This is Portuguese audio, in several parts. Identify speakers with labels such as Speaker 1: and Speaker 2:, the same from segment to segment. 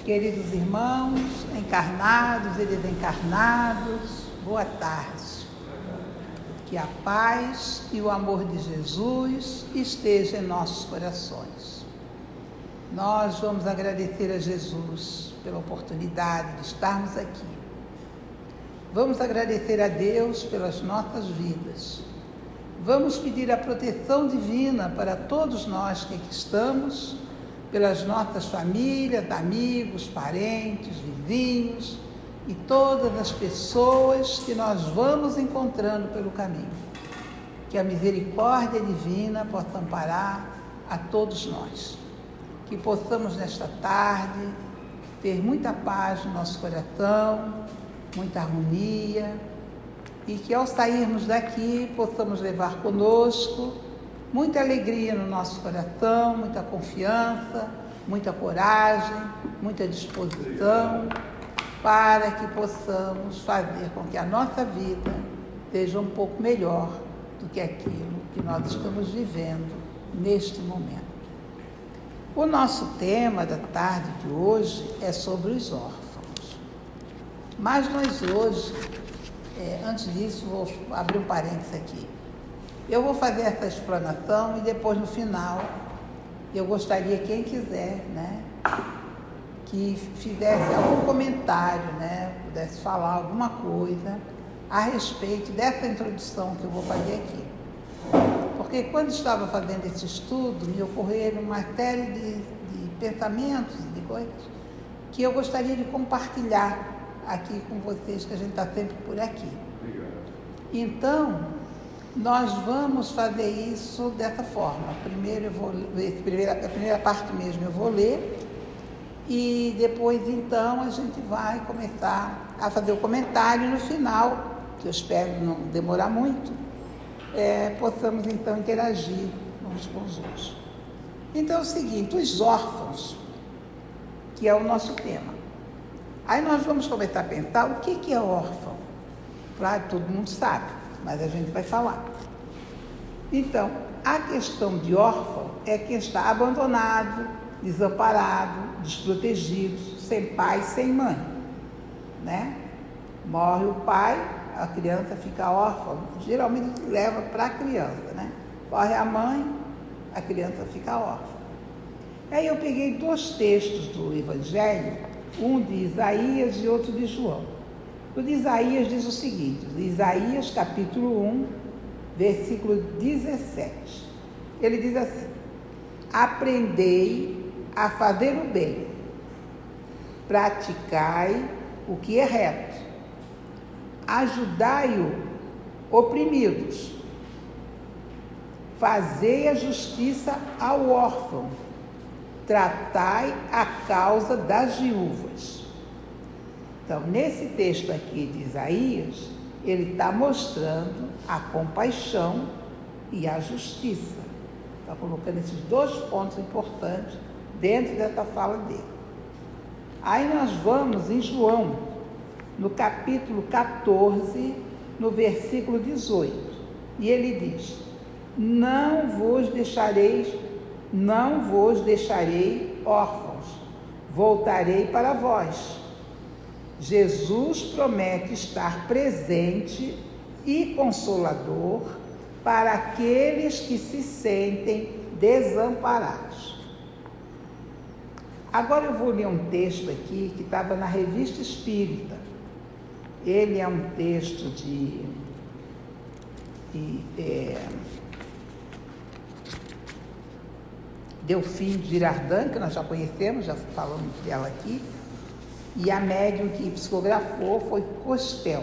Speaker 1: Queridos irmãos, encarnados e desencarnados, boa tarde. Que a paz e o amor de Jesus estejam em nossos corações. Nós vamos agradecer a Jesus pela oportunidade de estarmos aqui. Vamos agradecer a Deus pelas nossas vidas. Vamos pedir a proteção divina para todos nós que aqui estamos, pelas nossas famílias, amigos, parentes, vizinhos e todas as pessoas que nós vamos encontrando pelo caminho. Que a misericórdia divina possa amparar a todos nós. Que possamos nesta tarde ter muita paz no nosso coração, muita harmonia, e que ao sairmos daqui possamos levar conosco muita alegria no nosso coração, muita confiança, muita coragem, muita disposição, para que possamos fazer com que a nossa vida seja um pouco melhor do que aquilo que nós estamos vivendo neste momento. O nosso tema da tarde de hoje é sobre os órfãos. Mas nós hoje, antes disso, vou abrir um parênteses aqui. Eu vou fazer essa explanação e depois, no final, eu gostaria, quem quiser, que fizesse algum comentário, pudesse falar alguma coisa a respeito dessa introdução que eu vou fazer aqui. Porque quando estava fazendo esse estudo, me ocorreram uma série de pensamentos e de coisas que eu gostaria de compartilhar aqui com vocês, que a gente está sempre por aqui. Então, nós vamos fazer isso dessa forma. Primeiro eu vou ler, a primeira parte mesmo eu vou ler, e depois então a gente vai começar a fazer o comentário no final, que eu espero não demorar muito, possamos então interagir uns com os outros. Então é o seguinte, os órfãos, que é o nosso tema. Aí nós vamos começar a pensar o que é órfão. Claro, todo mundo sabe, mas a gente vai falar. Então, a questão de órfão é quem está abandonado, desamparado, desprotegido, sem pai, sem mãe, Morre o pai, a criança fica órfã, geralmente leva para a criança, Morre a mãe, a criança fica órfã. Aí eu peguei dois textos do Evangelho, um de Isaías e outro de João. O de Isaías diz o seguinte, Isaías capítulo 1, versículo 17. Ele diz assim: aprendei a fazer o bem, praticai o que é reto, ajudai-o oprimidos, fazei a justiça ao órfão, tratai a causa das viúvas. Então, nesse texto aqui de Isaías, ele está mostrando a compaixão e a justiça. Está colocando esses dois pontos importantes dentro dessa fala dele. Aí nós vamos em João, no capítulo 14, no versículo 18. E ele diz: não vos deixarei órfãos, voltarei para vós. Jesus promete estar presente e consolador para aqueles que se sentem desamparados. Agora eu vou ler um texto aqui que estava na Revista Espírita. Ele é um texto de Delfim Girardin, que nós já conhecemos, já falamos dela aqui, e a médium que psicografou foi Costel.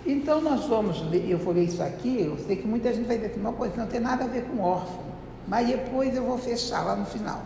Speaker 1: Então nós vamos ler, eu vou ler isso aqui, eu sei que muita gente vai dizer que uma coisa não tem nada a ver com órfão, mas depois eu vou fechar lá no final.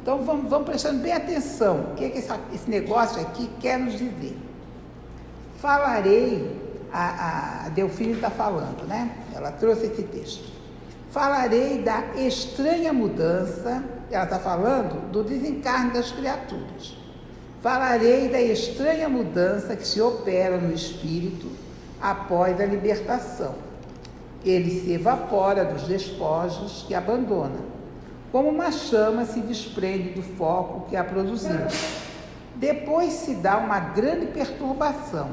Speaker 1: Então vamos prestando bem atenção, o que esse negócio aqui quer nos dizer. Falarei, a Delfine está falando, Ela trouxe esse texto. Falarei da estranha mudança, ela está falando do desencarne das criaturas. Falarei da estranha mudança que se opera no espírito após a libertação. Ele se evapora dos despojos que abandona, como uma chama se desprende do foco que a produziu. Depois se dá uma grande perturbação,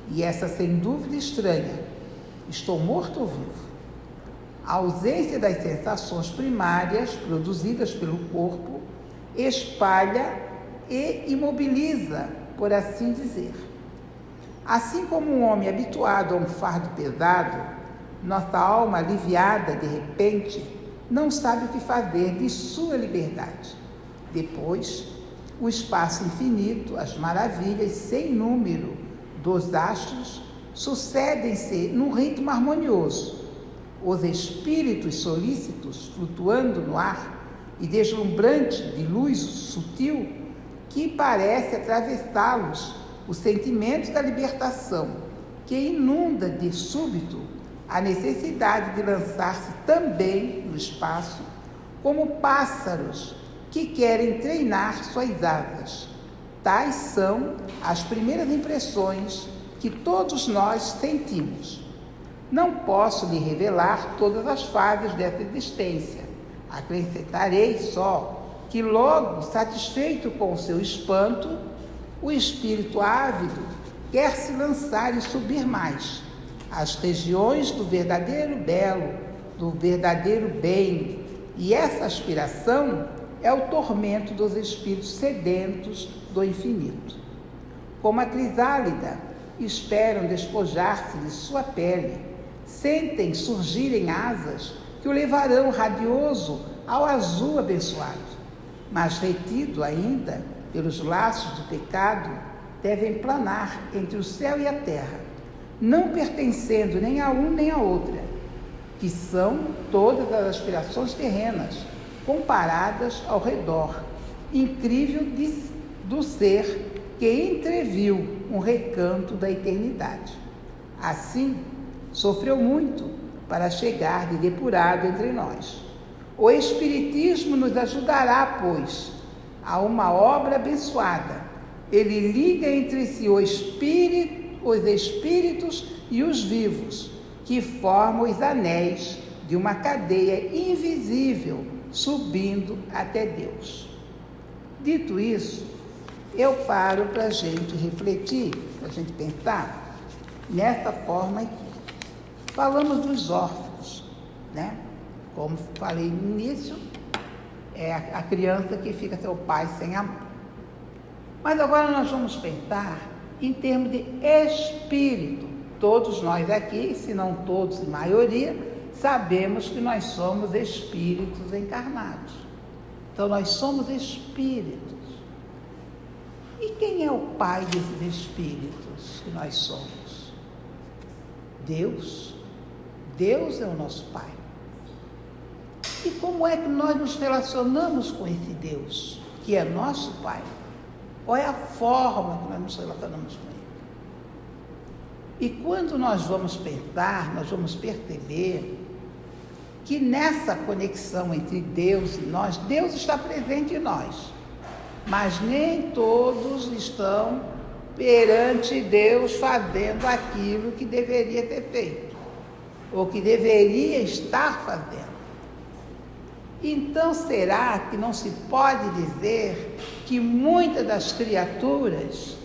Speaker 1: e essa sem dúvida estranha: estou morto ou vivo? A ausência das sensações primárias produzidas pelo corpo espalha e imobiliza, por assim dizer. Assim como um homem habituado a um fardo pesado, nossa alma aliviada de repente não sabe o que fazer de sua liberdade. Depois, o espaço infinito, as maravilhas sem número dos astros sucedem-se num ritmo harmonioso. Os espíritos solícitos flutuando no ar e deslumbrante de luz sutil que parece atravessá-los o sentimento da libertação, que inunda de súbito a necessidade de lançar-se também no espaço, como pássaros que querem treinar suas asas. Tais são as primeiras impressões que todos nós sentimos. Não posso lhe revelar todas as fases dessa existência. Acrescentarei só que logo, satisfeito com o seu espanto, o espírito ávido quer se lançar e subir mais às regiões do verdadeiro belo, do verdadeiro bem, e essa aspiração é o tormento dos espíritos sedentos do infinito. Como a crisálida, esperam despojar-se de sua pele, sentem surgirem asas que o levarão radioso ao azul abençoado, mas retido ainda pelos laços do pecado, devem planar entre o céu e a terra, não pertencendo nem a um nem a outra, que são todas as aspirações terrenas, comparadas ao redor, incrível do ser que entreviu um recanto da eternidade. Assim, sofreu muito para chegar de depurado entre nós. O Espiritismo nos ajudará, pois, a uma obra abençoada. Ele liga entre si os espíritos e os vivos, que formam os anéis de uma cadeia invisível, subindo até Deus. Dito isso, eu paro para a gente refletir, para a gente pensar nessa forma aqui. Falamos dos órfãos, né? Como falei no início, é a criança que fica sem o pai sem amor. Mas agora nós vamos pensar em termos de espírito. Todos nós aqui, se não todos, a maioria, sabemos que nós somos espíritos encarnados. Então nós somos espíritos. E quem é o pai desses espíritos que nós somos? Deus. Deus é o nosso pai. E como é que nós nos relacionamos com esse Deus, que é nosso pai? Qual é a forma que nós nos relacionamos com ele? E quando nós vamos pensar, nós vamos perceber que nessa conexão entre Deus e nós, Deus está presente em nós, mas nem todos estão perante Deus fazendo aquilo que deveria ter feito, ou que deveria estar fazendo. Então, será que não se pode dizer que muitas das criaturas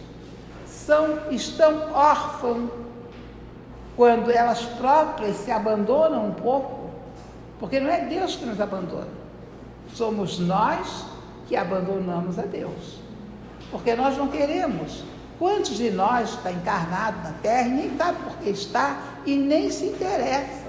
Speaker 1: estão órfãs quando elas próprias se abandonam um pouco? Porque não é Deus que nos abandona, somos nós que abandonamos a Deus, porque nós não queremos. Quantos de nós está encarnado na Terra e nem sabe por que está e nem se interessa?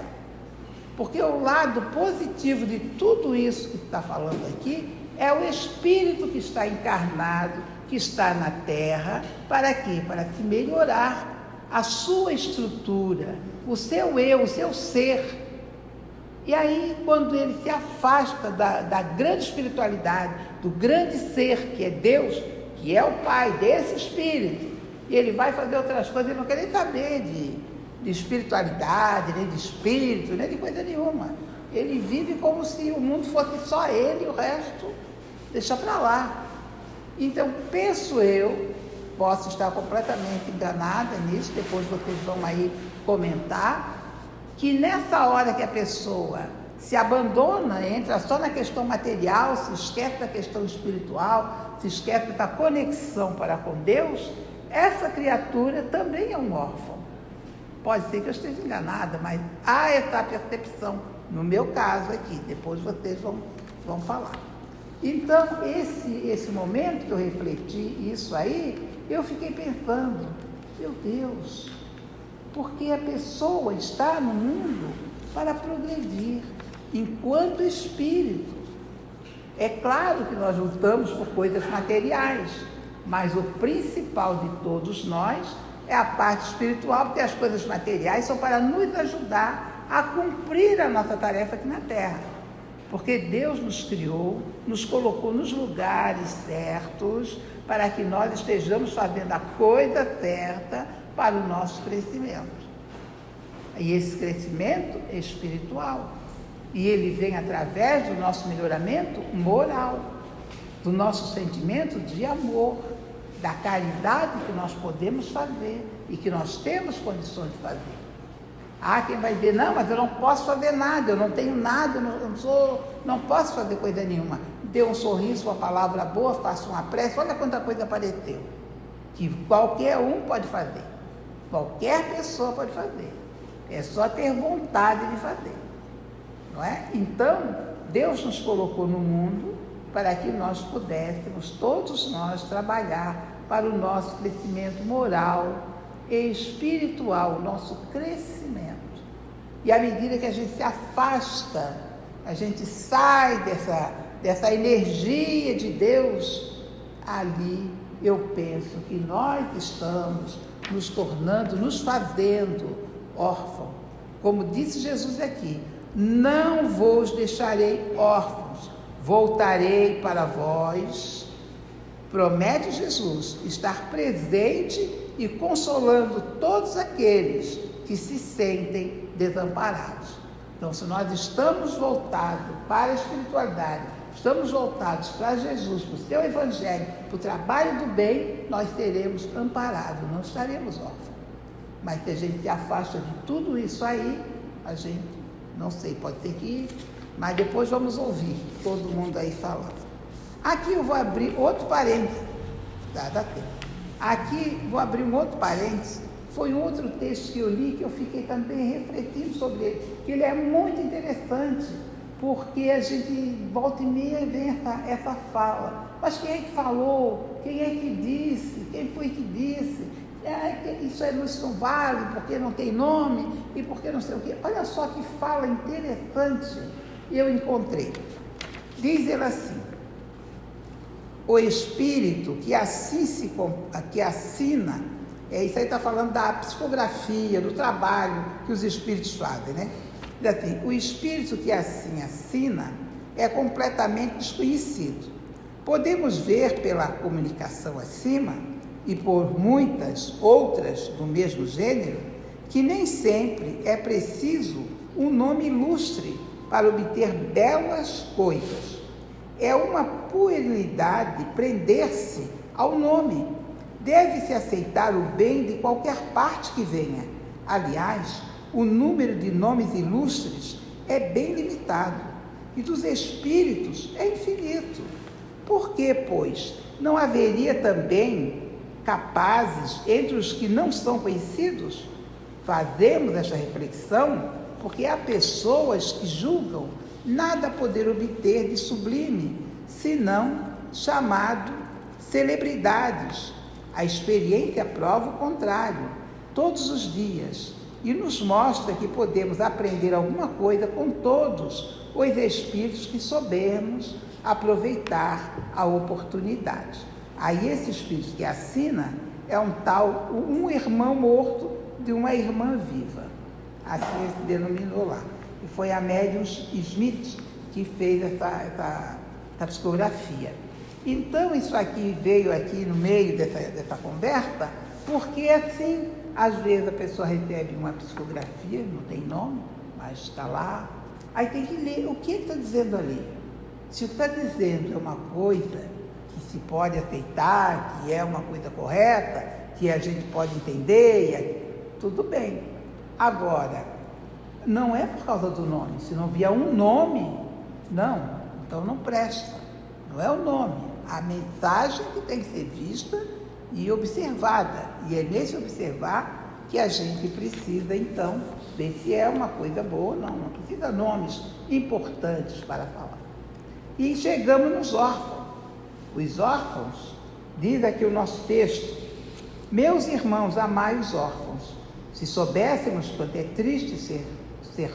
Speaker 1: Porque o lado positivo de tudo isso que está falando aqui é o espírito que está encarnado, que está na Terra, para quê? Para se melhorar a sua estrutura, o seu eu, o seu ser. E aí, quando ele se afasta da grande espiritualidade, do grande ser que é Deus, que é o Pai desse espírito, e ele vai fazer outras coisas, ele não quer nem saber de espiritualidade, nem de espírito, nem de coisa nenhuma. Ele vive como se o mundo fosse só ele e o resto deixa para lá. Então, penso eu, posso estar completamente enganada nisso, depois vocês vão aí comentar, que nessa hora que a pessoa se abandona, entra só na questão material, se esquece da questão espiritual, se esquece da conexão para com Deus, essa criatura também é um órfão. Pode ser que eu esteja enganada, mas há essa percepção, no meu caso aqui, depois vocês vão falar. Então, esse momento que eu refleti isso aí, eu fiquei pensando, meu Deus, porque a pessoa está no mundo para progredir, enquanto espírito. É claro que nós lutamos por coisas materiais, mas o principal de todos nós é a parte espiritual, porque as coisas materiais são para nos ajudar a cumprir a nossa tarefa aqui na Terra. Porque Deus nos criou, nos colocou nos lugares certos, para que nós estejamos fazendo a coisa certa para o nosso crescimento. E esse crescimento é espiritual. E ele vem através do nosso melhoramento moral, do nosso sentimento de amor, da caridade que nós podemos fazer e que nós temos condições de fazer. Há quem vai dizer, não, mas eu não posso fazer nada, eu não tenho nada, eu não posso fazer coisa nenhuma. Dê um sorriso, uma palavra boa, faça uma prece, olha quanta coisa apareceu. Que qualquer um pode fazer, qualquer pessoa pode fazer. É só ter vontade de fazer, não é? Então, Deus nos colocou no mundo para que nós pudéssemos, todos nós, trabalhar para o nosso crescimento moral e espiritual, o nosso crescimento. E à medida que a gente se afasta, a gente sai dessa energia de Deus, ali eu penso que nós estamos nos tornando, nos fazendo órfãos. Como disse Jesus aqui, não vos deixarei órfãos, voltarei para vós. Promete Jesus estar presente e consolando todos aqueles que se sentem desamparados. Então, se nós estamos voltados para a espiritualidade, estamos voltados para Jesus, para o seu evangelho, para o trabalho do bem, nós seremos amparados, não estaremos órfãos. Mas se a gente se afasta de tudo isso aí, a gente, não sei, pode ser que... Mas depois vamos ouvir todo mundo aí falando. Aqui eu vou abrir outro parênteses. Dá tempo. Aqui vou abrir um outro parênteses. Foi um outro texto que eu li, que eu fiquei também refletindo sobre ele, que ele é muito interessante, porque a gente volta e meia vem essa fala. Mas quem é que falou? Quem é que disse? Quem foi que disse? Isso não vale, porque não tem nome, e porque não sei o quê. Olha só que fala interessante eu encontrei. Diz ele assim: o Espírito que assim que assina, isso aí está falando da psicografia, do trabalho que os Espíritos fazem, né? Diz assim, o Espírito que assim assina é completamente desconhecido. Podemos ver pela comunicação acima, e por muitas outras do mesmo gênero, que nem sempre é preciso um nome ilustre para obter belas coisas. É uma puerilidade prender-se ao nome. Deve-se aceitar o bem de qualquer parte que venha. Aliás, o número de nomes ilustres é bem limitado, e dos espíritos é infinito. Por que, pois, não haveria também capazes entre os que não são conhecidos? Fazemos esta reflexão porque há pessoas que julgam nada poder obter de sublime, senão chamado celebridades. A experiência prova o contrário, todos os dias, e nos mostra que podemos aprender alguma coisa com todos os espíritos que soubermos aproveitar a oportunidade. Aí esse espírito que assina é um irmão morto de uma irmã viva. Assim ele se denominou lá. E foi a médium Smith que fez essa psicografia. Então isso aqui veio aqui no meio dessa conversa, porque assim, às vezes a pessoa recebe uma psicografia, não tem nome, mas está lá. Aí tem que ler o que está dizendo ali. Se o que está dizendo é uma coisa que se pode aceitar, que é uma coisa correta, que a gente pode entender, tudo bem. Agora, não é por causa do nome. Se não vier um nome, não, então não presta. Não é o nome. A mensagem que tem que ser vista e observada. E é nesse observar que a gente precisa, então, ver se é uma coisa boa ou não. Não precisa nomes importantes para falar. E chegamos nos órfãos. Os órfãos, diz aqui o nosso texto: meus irmãos, amai os órfãos. Se soubéssemos quanto é triste ser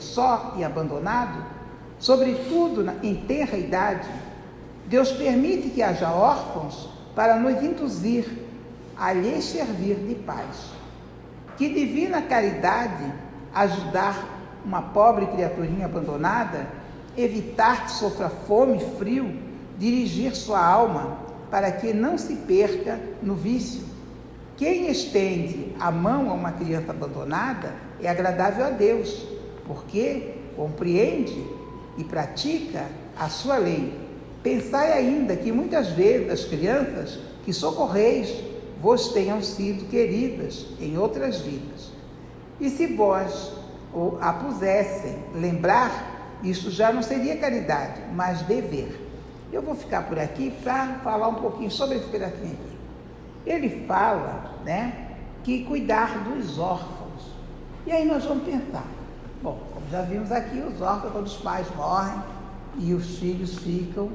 Speaker 1: só e abandonado, sobretudo em tenra idade, Deus permite que haja órfãos para nos induzir a lhes servir de paz. Que divina caridade ajudar uma pobre criaturinha abandonada, evitar que sofra fome e frio, dirigir sua alma para que não se perca no vício. Quem estende a mão a uma criança abandonada é agradável a Deus, porque compreende e pratica a sua lei. Pensai ainda que muitas vezes as crianças que socorreis vos tenham sido queridas em outras vidas. E se vós a pusessem lembrar, isso já não seria caridade, mas dever. Eu vou ficar por aqui para falar um pouquinho sobre esse pedacinho aqui. Ele fala, que cuidar dos órfãos. E aí nós vamos pensar. Bom, como já vimos aqui, os órfãos, quando os pais morrem e os filhos ficam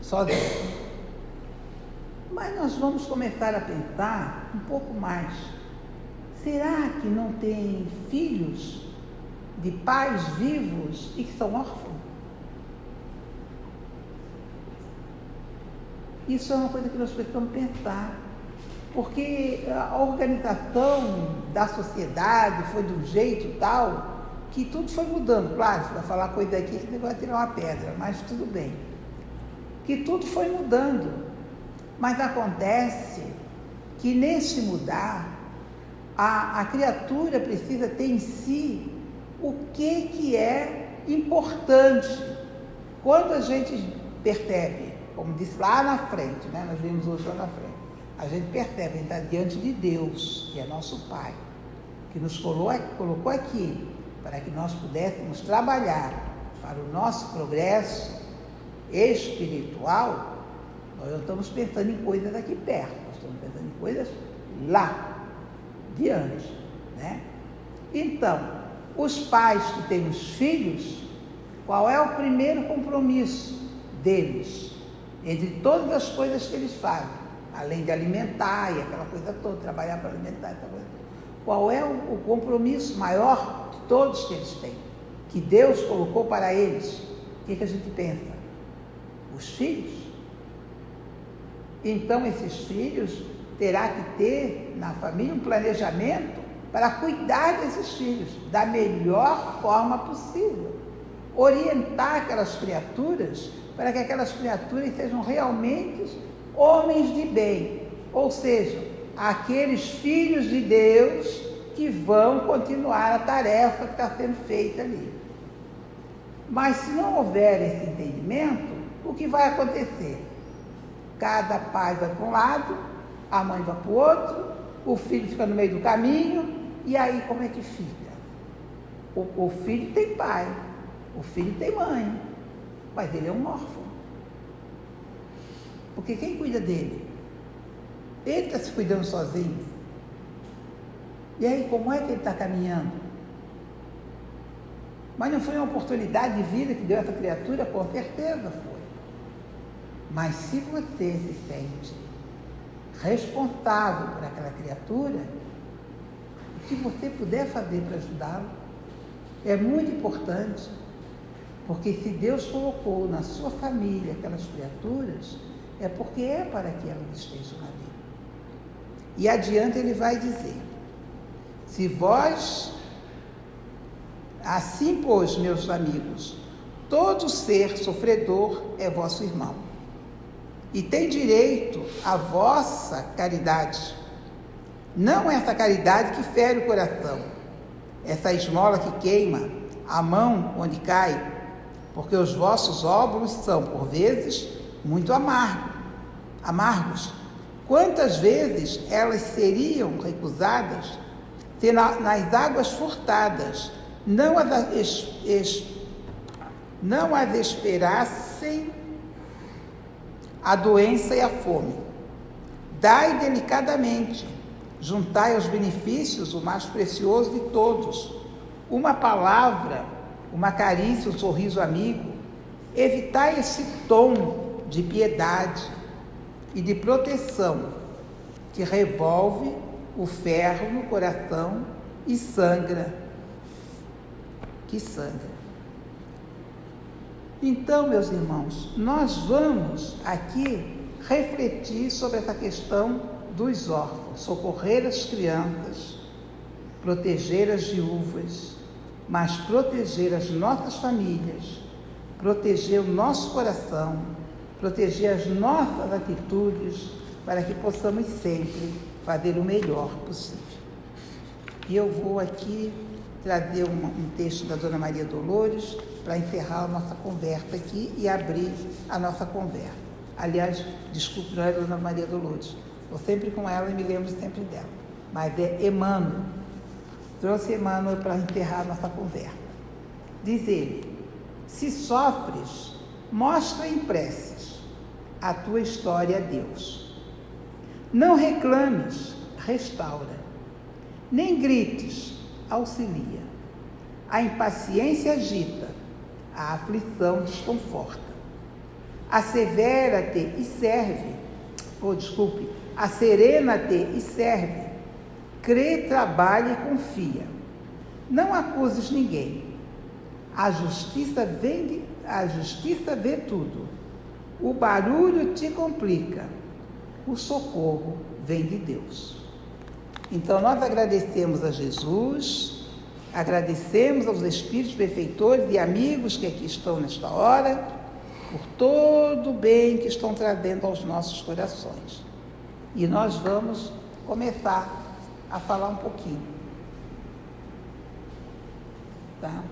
Speaker 1: sozinhos. Mas nós vamos começar a pensar um pouco mais. Será que não tem filhos de pais vivos e que são órfãos? Isso é uma coisa que nós precisamos pensar, porque a organização da sociedade foi de um jeito tal que tudo foi mudando. Claro, você vai falar coisa aqui que você vai tirar uma pedra, mas tudo bem. Que tudo foi mudando. Mas acontece que nesse mudar, a criatura precisa ter em si o que é importante. Quando a gente percebe, como disse lá na frente, nós vimos hoje lá na frente, a gente percebe, a gente está diante de Deus, que é nosso Pai, que nos colocou aqui para que nós pudéssemos trabalhar para o nosso progresso espiritual. Nós não estamos pensando em coisas aqui perto, nós estamos pensando em coisas lá, diante, Então, os pais que têm os filhos, qual é o primeiro compromisso deles? Entre todas as coisas que eles fazem, além de alimentar e aquela coisa toda, trabalhar para alimentar, essa coisa toda. Qual é o compromisso maior de todos que eles têm? Que Deus colocou para eles? O que a gente pensa? Os filhos. Então, esses filhos terá que ter na família um planejamento para cuidar desses filhos da melhor forma possível. Orientar aquelas criaturas para que aquelas criaturas sejam realmente homens de bem, ou seja, aqueles filhos de Deus que vão continuar a tarefa que está sendo feita ali. Mas se não houver esse entendimento, o que vai acontecer? Cada pai vai para um lado, a mãe vai para o outro, o filho fica no meio do caminho, e aí como é que fica? O filho tem pai, o filho tem mãe, mas ele é um órfão. Porque quem cuida dele? Ele está se cuidando sozinho. E aí, como é que ele está caminhando? Mas não foi uma oportunidade de vida que deu essa criatura? Com certeza foi. Mas se você se sente responsável por aquela criatura, o que você puder fazer para ajudá-lo é muito importante. Porque se Deus colocou na sua família aquelas criaturas, é porque é para que elas estejam ali. E adiante ele vai dizer: se vós, assim pois, meus amigos, todo ser sofredor é vosso irmão, e tem direito à vossa caridade, não essa caridade que fere o coração, essa esmola que queima a mão onde cai, porque os vossos óbolos são, por vezes, muito amargos. Quantas vezes elas seriam recusadas se nas águas furtadas não as esperassem a doença e a fome. Dai delicadamente, juntai aos benefícios o mais precioso de todos, uma palavra, uma carícia, um sorriso amigo. Evitai esse tom de piedade e de proteção que revolve o ferro no coração e que sangra. Então, meus irmãos, nós vamos aqui refletir sobre essa questão dos órfãos, socorrer as crianças, proteger as viúvas, mas proteger as nossas famílias, proteger o nosso coração, proteger as nossas atitudes, para que possamos sempre fazer o melhor possível. E eu vou aqui trazer um texto da Dona Maria Dolores para encerrar a nossa conversa aqui e abrir a nossa conversa. Aliás, desculpe, não é Dona Maria Dolores, estou sempre com ela e me lembro sempre dela, mas é Emmanuel. Trouxe Emmanuel para encerrar a nossa conversa. Diz ele: se sofres, mostra em preces a tua história a Deus. Não reclames, restaura. Nem grites, auxilia. A impaciência agita, a aflição desconforta. Assevera-te e serve. Aserena-te e serve. Crê, trabalha e confia. Não acuses ninguém. A justiça vê tudo. O barulho te complica. O socorro vem de Deus. Então, nós agradecemos a Jesus, agradecemos aos Espíritos benfeitores e amigos que aqui estão nesta hora, por todo o bem que estão trazendo aos nossos corações. E nós vamos começar a falar um pouquinho. Tá?